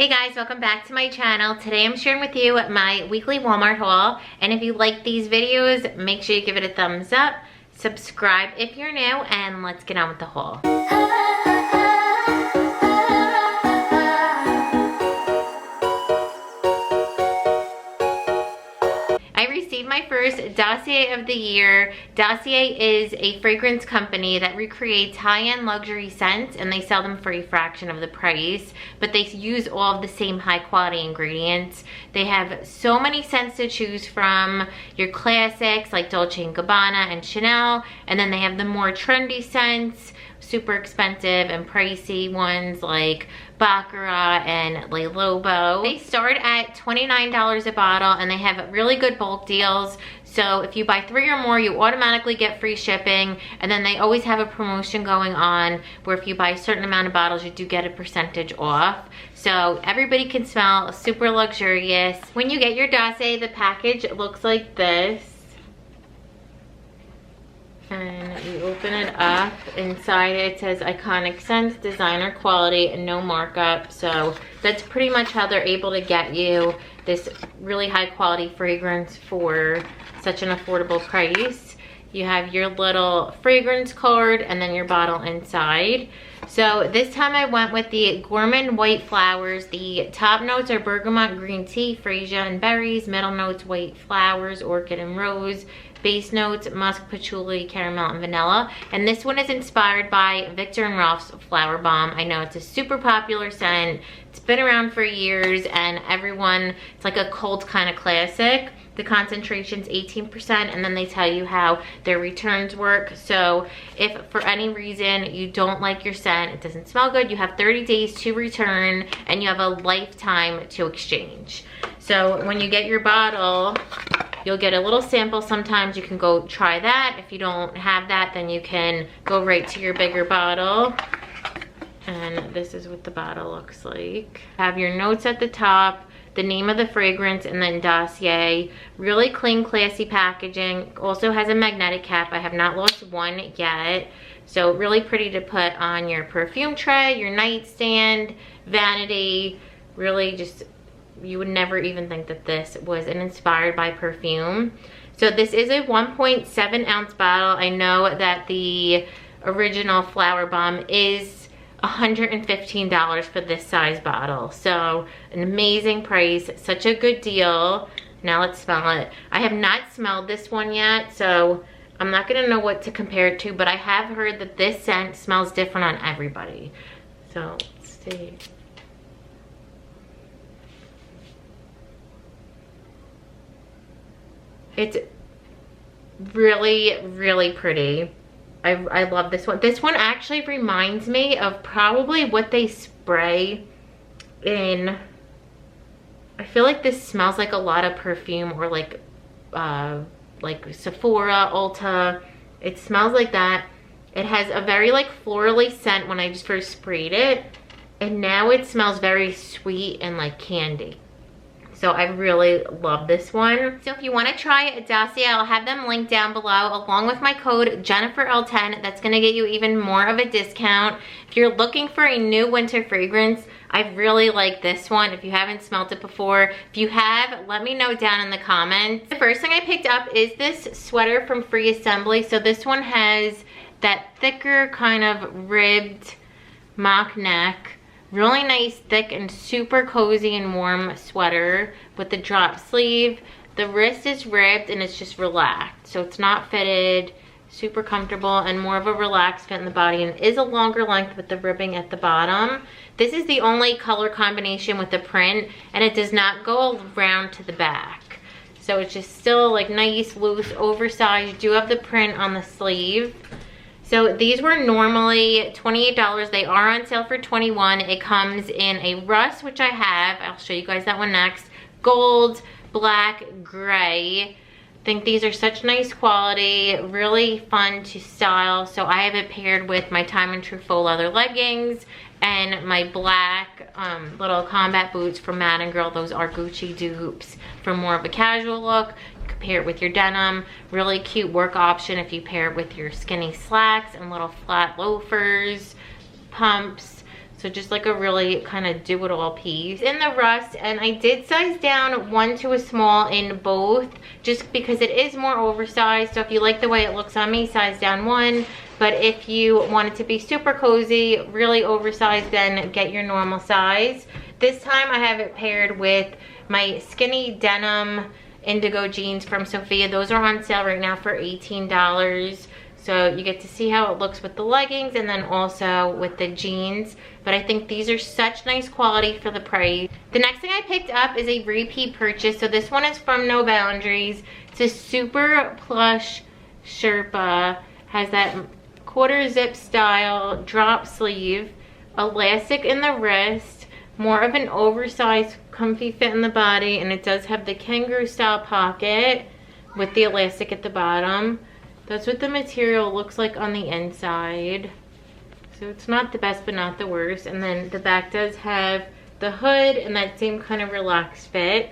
Hey guys, welcome back to my channel. Today I'm sharing with you my weekly Walmart haul, and if you like these videos, make sure you give it a thumbs up, subscribe if you're new, and let's get on with the haul. I received my first Dossier of the year. Dossier is a fragrance company that recreates high-end luxury scents, and they sell them for a fraction of the price, but they use all of the same high-quality ingredients. They have so many scents to choose from. Your classics like Dolce & Gabbana and Chanel, and then they have the more trendy scents, super expensive and pricey ones like Baccarat and Le Lobo. They start at $29 a bottle, and they have really good bulk deals. So if you buy 3 or more, you automatically get free shipping. And then they always have a promotion going on where if you buy a certain amount of bottles, you do get a percentage off. So everybody can smell super luxurious. When you get your Dossier, the package looks like this. And you open it up. Inside it says iconic scents, designer quality, and no markup. So that's pretty much how they're able to get you this really high quality fragrance for such an affordable price. You have your little fragrance card and then your bottle inside. So this time I went with the Gourmand white flowers. The top notes are bergamot, green tea, freesia, and berries. Middle notes, white flowers, orchid, and rose. Base notes, musk, patchouli, caramel, and vanilla. And this one is inspired by Viktor and Rolf's Flower Bomb. I know it's a super popular scent. It's been around for years, and everyone, it's like a cult kind of classic. The concentration's 18%, and then they tell you how their returns work. So if for any reason you don't like your scent, it doesn't smell good, you have 30 days to return, and you have a lifetime to exchange. So when you get your bottle, you'll get a little sample. Sometimes you can go try that. If you don't have that, then you can go right to your bigger bottle. And this is what the bottle looks like. Have your notes at the top, the name of the fragrance, and then Dossier. Really clean, classy packaging. Also has a magnetic cap. I have not lost one yet. So really pretty to put on your perfume tray, your nightstand, vanity. Really just, you would never even think that this was an inspired by perfume. So this is a 1.7 ounce bottle. I know that the original Flower Bomb is $115 for this size bottle. So an amazing price, such a good deal. Now let's smell it. I have not smelled this one yet, so I'm not gonna know what to compare it to, but I have heard that this scent smells different on everybody. So let's see. It's really, really pretty. I love this one. This one actually reminds me of probably what they spray in. I feel like this smells like a lot of perfume, or like Sephora, Ulta. It smells like that. It has a very like florally scent when I just first sprayed it, and now it smells very sweet and like candy. So I really love this one. So if you want to try a Dossier, I'll have them linked down below along with my code JenniferL10. That's going to get you even more of a discount. If you're looking for a new winter fragrance, I really like this one. If you haven't smelled it before, if you have, let me know down in the comments. The first thing I picked up is this sweater from Free Assembly. So this one has that thicker kind of ribbed mock neck. Really nice, thick, and super cozy and warm sweater with the drop sleeve. The wrist is ribbed and it's just relaxed. So it's not fitted, super comfortable, and more of a relaxed fit in the body, and is a longer length with the ribbing at the bottom. This is the only color combination with the print, and it does not go around to the back. So it's just still like nice, loose, oversized. You do have the print on the sleeve. So these were normally $28. They are on sale for $21. It comes in a rust, which I have. I'll show you guys that one next. Gold, black, gray. I think these are such nice quality, really fun to style. So I have it paired with my Time and True faux leather leggings and my black little combat boots from Madden Girl. Those are Gucci dupes for more of a casual look. Pair it with your denim. Really cute work option if you pair it with your skinny slacks and little flat loafers, pumps. So just like a really kind of do-it-all piece. In the rust, and I did size down 1 to a small in both, just because it is more oversized. So if you like the way it looks on me, size down 1. But if you want it to be super cozy, really oversized, then get your normal size. This time I have it paired with my skinny denim Indigo jeans from Sofia. Those are on sale right now for $18. So you get to see how it looks with the leggings and then also with the jeans. But I think these are such nice quality for the price. The next thing I picked up is a repeat purchase. So this one is from No Boundaries. It's a super plush Sherpa. Has that quarter zip style drop sleeve, elastic in the wrist, more of an oversized comfy fit in the body, and it does have the kangaroo style pocket with the elastic at the bottom. That's what the material looks like on the inside. So it's not the best but not the worst. And then the back does have the hood and that same kind of relaxed fit.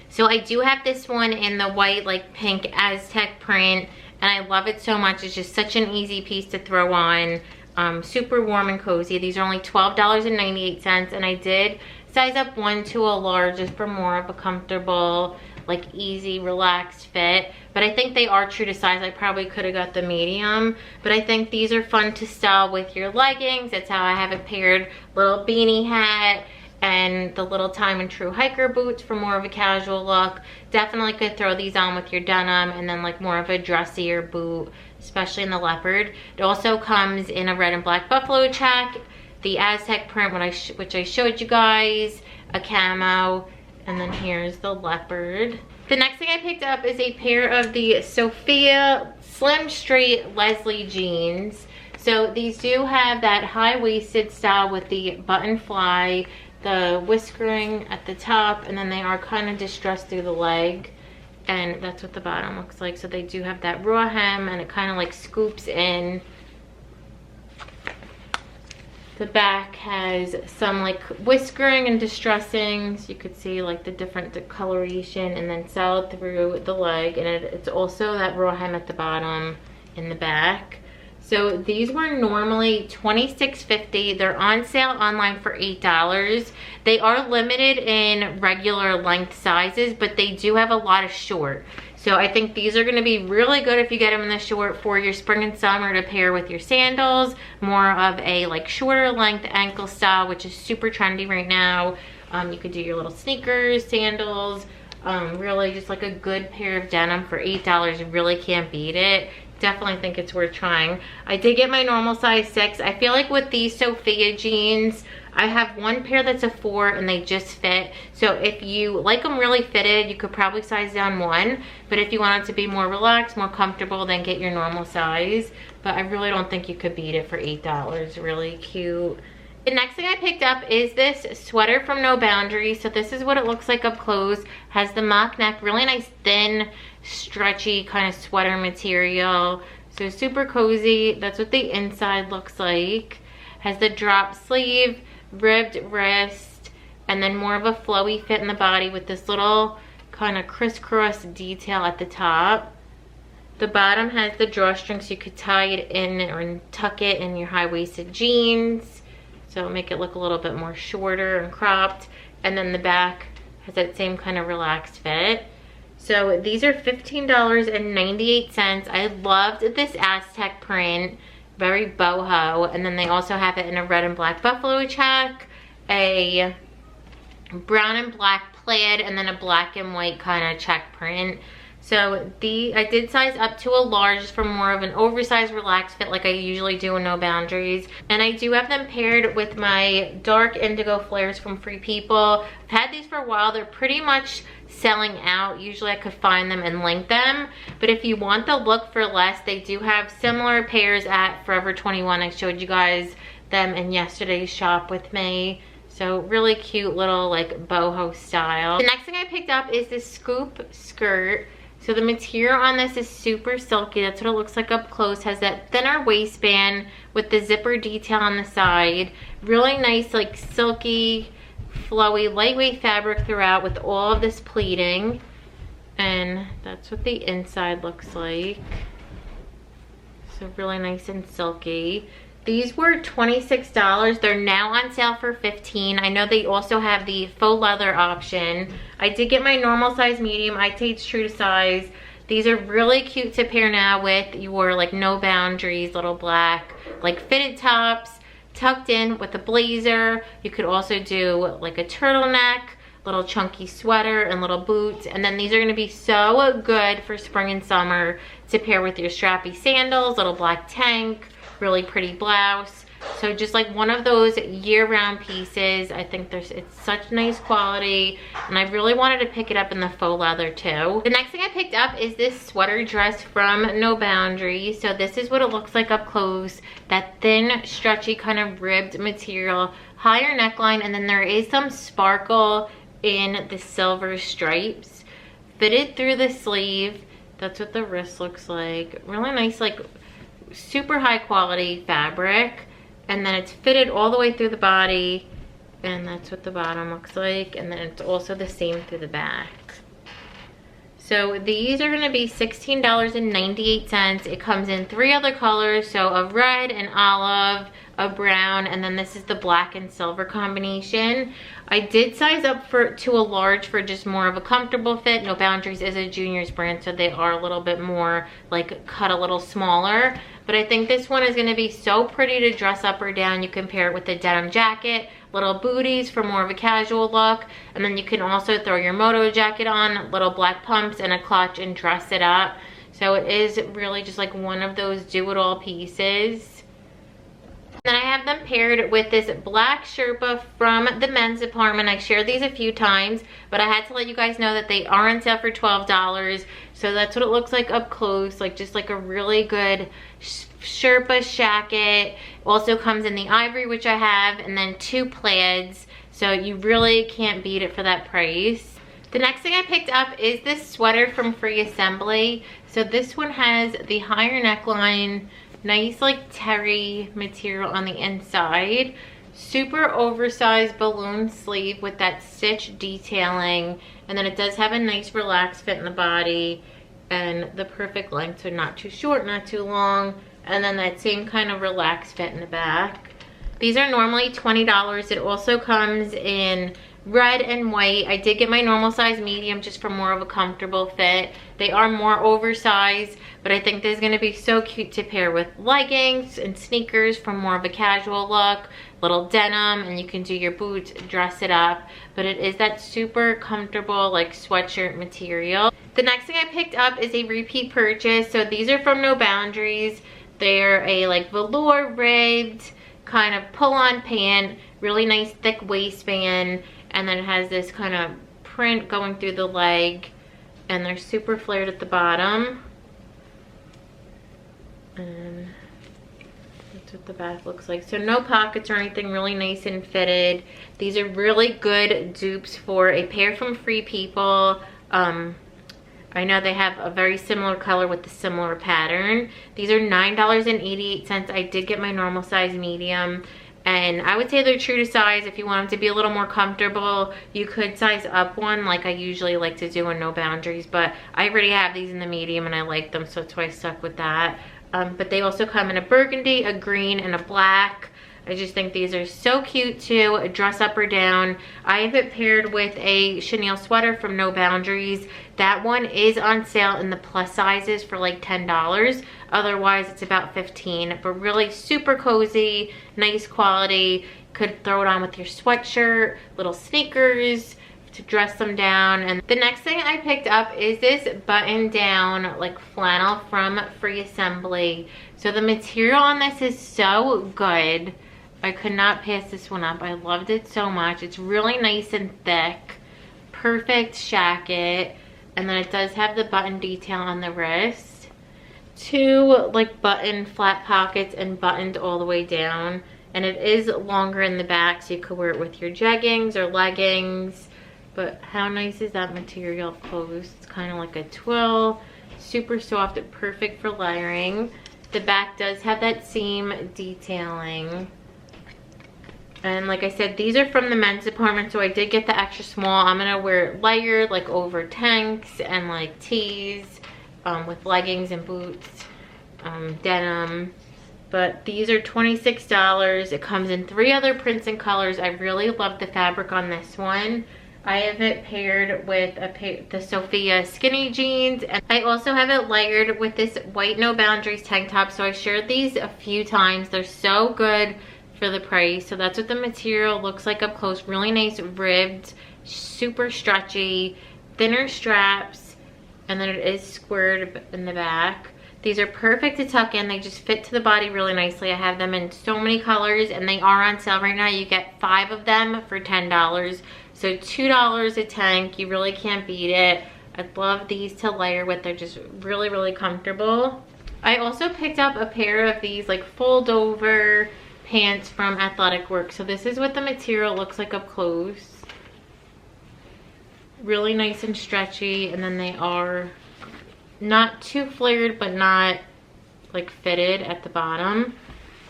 So I do have this one in the white like pink Aztec print, and I love it so much. It's just such an easy piece to throw on. Super warm and cozy. These are only $12.98, and I did size up 1 to a large just for more of a comfortable, like easy, relaxed fit. But I think they are true to size. I probably could have got the medium, but I think these are fun to style with your leggings. That's how I have it paired. Little beanie hat and the little Time and True hiker boots for more of a casual look. Definitely could throw these on with your denim and then like more of a dressier boot, especially in the leopard. It also comes in a red and black buffalo check, the Aztec print which I showed you guys, a camo, and then here's the leopard. The next thing I picked up is a pair of the Sofia Slim Straight Leslie jeans. So these do have that high-waisted style with the button fly, the whiskering at the top, and then they are kind of distressed through the leg, and that's what the bottom looks like. So they do have that raw hem and it kind of like scoops in. The back has some like whiskering and distressing, so you could see like the different coloration, and then solid through the leg, and it's also that raw hem at the bottom in the back. So these were normally $26.50. They're on sale online for $8. They are limited in regular length sizes, but they do have a lot of short. So I think these are gonna be really good if you get them in the short for your spring and summer to pair with your sandals. More of a like shorter length ankle style, which is super trendy right now. You could do your little sneakers, sandals, really just like a good pair of denim for $8. You really can't beat it. Definitely think it's worth trying. I did get my normal size 6. I feel like with these Sofia jeans, I have one pair that's a 4 and they just fit. So if you like them really fitted, you could probably size down 1. But if you want it to be more relaxed, more comfortable, then get your normal size. But I really don't think you could beat it for $8. Really cute. The next thing I picked up is this sweater from No Boundaries. So this is what it looks like up close. Has the mock neck, really nice thin, stretchy kind of sweater material. So super cozy. That's what the inside looks like. Has the drop sleeve, ribbed wrist, and then more of a flowy fit in the body with this little kind of crisscross detail at the top. The bottom has the drawstring, so you could tie it in or tuck it in your high-waisted jeans. So make it look a little bit more shorter and cropped. And then the back has that same kind of relaxed fit. So these are $15.98. I loved this Aztec print, very boho. And then they also have it in a red and black buffalo check, a brown and black plaid, and then a black and white kind of check print. So I did size up to a large for more of an oversized relaxed fit like I usually do in No Boundaries. And I do have them paired with my dark indigo flares from Free People. I've had these for a while. They're pretty much selling out. Usually I could find them and link them. But if you want the look for less, they do have similar pairs at Forever 21. I showed you guys them in yesterday's shop with me. So really cute little like boho style. The next thing I picked up is this scoop skirt. So the material on this is super silky. That's what it looks like up close. Has that thinner waistband with the zipper detail on the side. Really nice like silky, flowy, lightweight fabric throughout with all of this pleating. And that's what the inside looks like. So really nice and silky. These were $26. They're now on sale for $15. I know they also have the faux leather option. I did get my normal size medium. I'd say it's true to size. These are really cute to pair now with your like no boundaries little black like fitted tops tucked in with a blazer. You could also do like a turtleneck, little chunky sweater and little boots. And then these are going to be so good for spring and summer to pair with your strappy sandals, little black tank, really pretty blouse. So just like one of those year-round pieces. I think it's such nice quality, and I really wanted to pick it up in the faux leather too. The next thing I picked up is this sweater dress from No Boundaries. So this is what it looks like up close. That thin, stretchy, kind of ribbed material, higher neckline, and then there is some sparkle in the silver stripes. Fitted through the sleeve. That's what the wrist looks like. Really nice, like super high quality fabric. And then it's fitted all the way through the body, and that's what the bottom looks like. And then it's also the same through the back. So these are gonna be $16.98. It comes in 3 other colors, so a red, an olive, a brown, and then this is the black and silver combination. I did size up to a large for just more of a comfortable fit. No Boundaries is a juniors brand, so they are a little bit more like cut a little smaller. But I think this one is going to be so pretty to dress up or down. You can pair it with a denim jacket, little booties for more of a casual look, and then you can also throw your moto jacket on, little black pumps and a clutch and dress it up. So it is really just like one of those do-it-all pieces. Then I have them paired with this black Sherpa from the men's department. I shared these a few times, but I had to let you guys know that they are on sale for $12. So that's what it looks like up close, like just like a really good Sherpa shacket. Also comes in the ivory, which I have, and then 2 plaids. So you really can't beat it for that price. The next thing I picked up is this sweater from Free Assembly. So this one has the higher neckline, nice like terry material on the inside, super oversized balloon sleeve with that stitch detailing, and then it does have a nice relaxed fit in the body and the perfect length, so not too short, not too long, and then that same kind of relaxed fit in the back. These are normally $20. It also comes in red and white. I did get my normal size medium just for more of a comfortable fit. They are more oversized, but I think this is going to be so cute to pair with leggings and sneakers for more of a casual look, little denim, and you can do your boots, dress it up, but it is that super comfortable like sweatshirt material. The next thing I picked up is a repeat purchase. So these are from No Boundaries. They're a like velour ribbed kind of pull-on pant, really nice thick waistband, and then it has this kind of print going through the leg, and they're super flared at the bottom. And that's what the back looks like. So no pockets or anything, really nice and fitted. These are really good dupes for a pair from Free People. I know they have a very similar color with a similar pattern. These are $9.88. I did get my normal size medium, and I would say they're true to size. If you want them to be a little more comfortable, you could size up one like I usually like to do in No Boundaries, but I already have these in the medium and I like them, so that's why I stuck with that. But they also come in a burgundy, a green, and a black. I just think these are so cute to dress up or down. I have it paired with a chenille sweater from No Boundaries. That one is on sale in the plus sizes for like $10. Otherwise, it's about $15. But really super cozy, nice quality. Could throw it on with your sweatshirt, little sneakers to dress them down. And the next thing I picked up is this button down like flannel from Free Assembly. So the material on this is so good. I could not pass this one up. I loved it so much. It's really nice and thick. Perfect shacket. And then it does have the button detail on the wrist. 2 like button flat pockets and buttoned all the way down. And it is longer in the back, so you could wear it with your jeggings or leggings. But how nice is that material up close? It's kind of like a twill. Super soft and perfect for layering. The back does have that seam detailing. And like I said, these are from the men's department, so I did get the extra small. I'm gonna wear it layered, like over tanks and like tees, with leggings and boots, denim. but these are $26. It comes in 3 other prints and colors. I really love the fabric on this one. I have it paired with the Sofia skinny jeans, and I also have it layered with this white No Boundaries tank top. So I shared these a few times. They're so good for the price. So that's what the material looks like up close. Really nice ribbed, super stretchy, thinner straps, and then it is squared in the back. These are perfect to tuck in. They just fit to the body really nicely. I have them in so many colors, and they are on sale right now. You get 5 of them for $10. So $2 a tank. You really can't beat it. I love these to layer with. They're just really, really comfortable. I also picked up a pair of these like fold over pants from Athletic Work. So this is what the material looks like up close. Really nice and stretchy, and then they are not too flared but not like fitted at the bottom,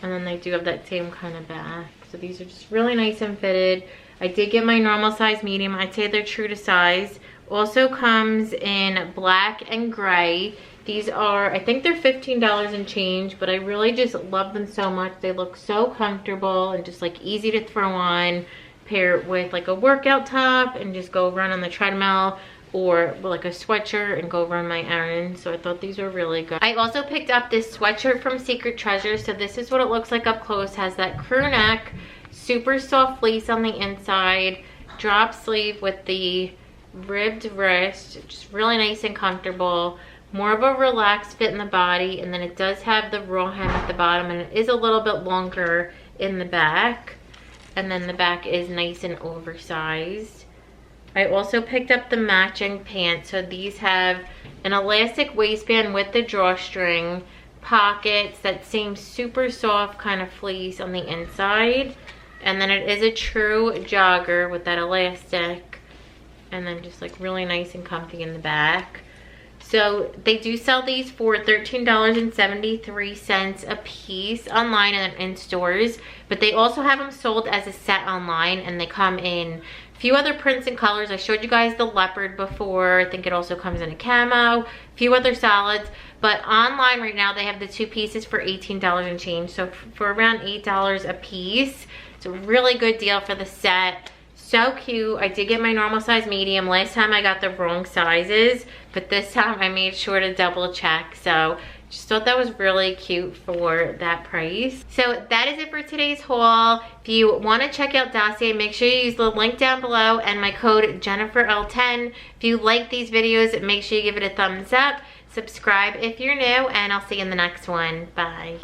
and then they do have that same kind of back. So these are just really nice and fitted. I did get my normal size medium. I'd say they're true to size. Also comes in black and gray. These are, I think they're $15 and change, but I really just love them so much. They look so comfortable and just like easy to throw on. Pair it with like a workout top and just go run on the treadmill, or like a sweatshirt and go run my errands. So I thought these were really good. I also picked up this sweatshirt from Secret Treasure. So this is what it looks like up close. Has that crew neck, super soft fleece on the inside, drop sleeve with the ribbed wrist, just really nice and comfortable. More of a relaxed fit in the body, and then it does have the raw hem at the bottom, and it is a little bit longer in the back, and then the back is nice and oversized. I also picked up the matching pants. So these have an elastic waistband with the drawstring, pockets, that same super soft kind of fleece on the inside, and then it is a true jogger with that elastic, and then just like really nice and comfy in the back. So they do sell these for $13.73 a piece online and in stores, but they also have them sold as a set online, and they come in a few other prints and colors. I showed you guys the leopard before. I think it also comes in a camo, a few other solids, but online right now they have the 2 pieces for $18 and change, so for around $8 a piece. It's a really good deal for the set. So cute. I did get my normal size medium. Last time I got the wrong sizes, but this time I made sure to double check. So just thought that was really cute for that price. So that is it for today's haul. If you want to check out Dossier, make sure you use the link down below and my code JenniferL10. If you like these videos, make sure you give it a thumbs up. Subscribe if you're new, and I'll see you in the next one. Bye.